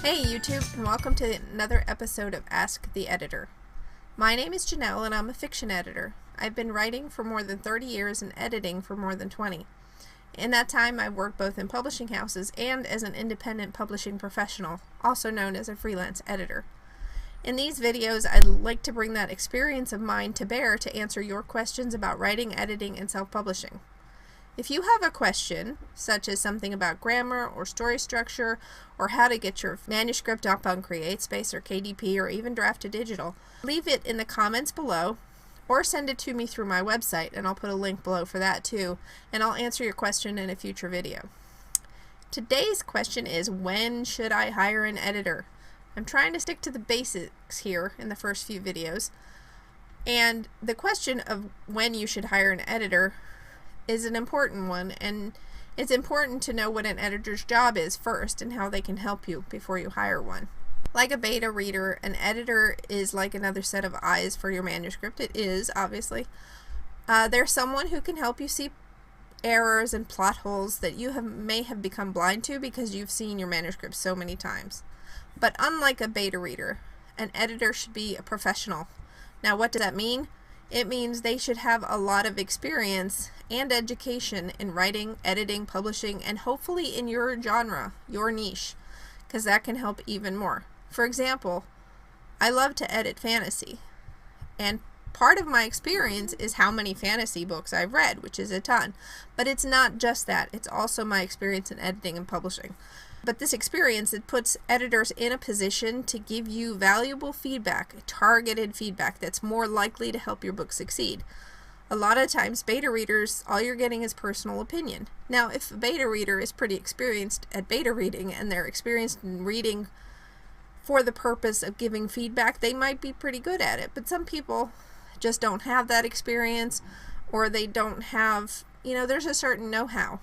Hey YouTube, and welcome to another episode of Ask the Editor. My name is Janelle and I'm a fiction editor. I've been writing for more than 30 years and editing for more than 20. In that time I've worked both in publishing houses and as an independent publishing professional, also known as a freelance editor. In these videos I'd like to bring that experience of mine to bear to answer your questions about writing, editing, and self-publishing. If you have a question, such as something about grammar or story structure, or how to get your manuscript up on CreateSpace or KDP or even draft to digital, leave it in the comments below or send it to me through my website, and I'll put a link below for that too, and I'll answer your question in a future video. Today's question is, when should I hire an editor? I'm trying to stick to the basics here in the first few videos, and the question of when you should hire an editor is an important one, and it's important to know what an editor's job is first and how they can help you before you hire one. Like a beta reader, an editor is like another set of eyes for your manuscript. It is, obviously. They're someone who can help you see errors and plot holes that you may have become blind to because you've seen your manuscript so many times. But unlike a beta reader, an editor should be a professional. Now, what does that mean? It means they should have a lot of experience and education in writing, editing, publishing, and hopefully in your genre, your niche, because that can help even more. For example, I love to edit fantasy, and part of my experience is how many fantasy books I've read, which is a ton. But it's not just that, it's also my experience in editing and publishing. But this experience, it puts editors in a position to give you valuable feedback, targeted feedback that's more likely to help your book succeed. A lot of times, beta readers, all you're getting is personal opinion. Now, if a beta reader is pretty experienced at beta reading and they're experienced in reading for the purpose of giving feedback, they might be pretty good at it. But some people just don't have that experience, or they don't have, there's a certain know-how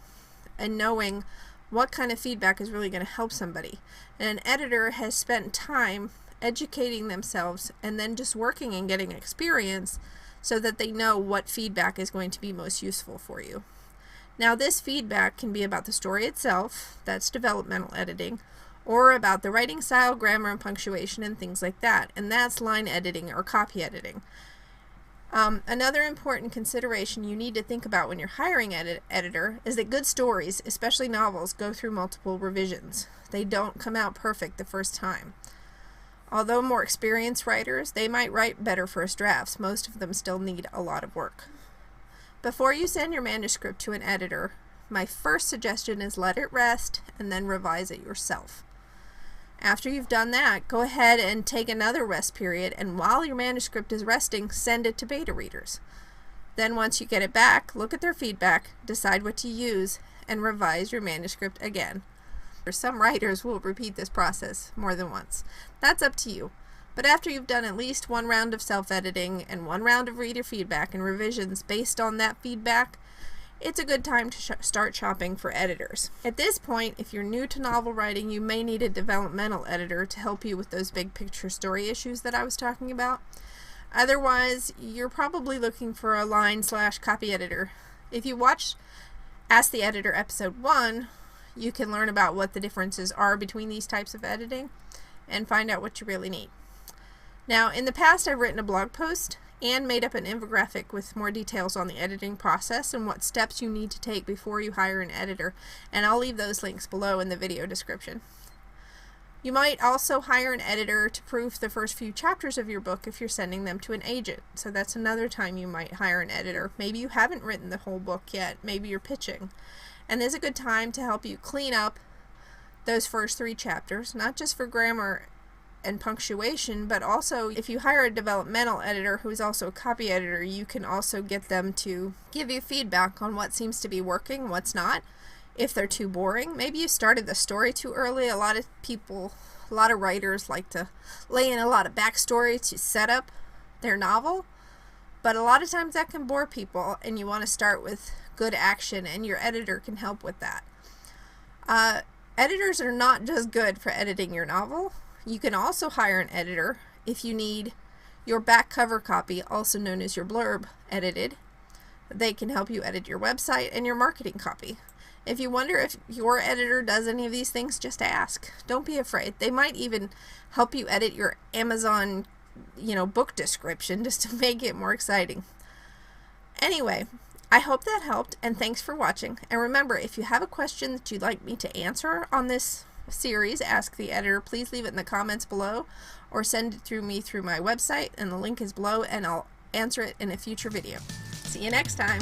and knowing what kind of feedback is really going to help somebody. And an editor has spent time educating themselves and then just working and getting experience so that they know what feedback is going to be most useful for you. Now, this feedback can be about the story itself, that's developmental editing, or about the writing style, grammar, and punctuation, and things like that, and that's line editing or copy editing. Another important consideration you need to think about when you're hiring an editor is that good stories, especially novels, go through multiple revisions. They don't come out perfect the first time. Although more experienced writers, they might write better first drafts. Most of them still need a lot of work. Before you send your manuscript to an editor, my first suggestion is let it rest and then revise it yourself. After you've done that, go ahead and take another rest period, and while your manuscript is resting, send it to beta readers. Then once you get it back, look at their feedback, decide what to use, and revise your manuscript again. Some writers will repeat this process more than once. That's up to you. But after you've done at least one round of self-editing and one round of reader feedback and revisions based on that feedback, it's a good time to start shopping for editors. At this point, if you're new to novel writing, you may need a developmental editor to help you with those big picture story issues that I was talking about. Otherwise, you're probably looking for a line/copy editor. If you watch Ask the Editor episode 1, you can learn about what the differences are between these types of editing and find out what you really need. Now, in the past, I've written a blog post and made up an infographic with more details on the editing process and what steps you need to take before you hire an editor, and I'll leave those links below in the video description. You might also hire an editor to proof the first few chapters of your book if you're sending them to an agent, so that's another time you might hire an editor. Maybe you haven't written the whole book yet, maybe you're pitching, and there's a good time to help you clean up those first 3 chapters, not just for grammar and punctuation, but also if you hire a developmental editor who is also a copy editor, you can also get them to give you feedback on what seems to be working, what's not. If they're too boring, maybe you started the story too early. A lot of writers like to lay in a lot of backstory to set up their novel, but a lot of times that can bore people, and you want to start with good action, and your editor can help with that. Editors are not just good for editing your novel. You can also hire an editor if you need your back cover copy, also known as your blurb, edited. They can help you edit your website and your marketing copy. If you wonder if your editor does any of these things, just ask. Don't be afraid. They might even help you edit your Amazon, book description just to make it more exciting. Anyway, I hope that helped, and thanks for watching. And remember, if you have a question that you'd like me to answer on this series, Ask the Editor, please leave it in the comments below or send it through my website, and the link is below, and I'll answer it in a future video. See you next time.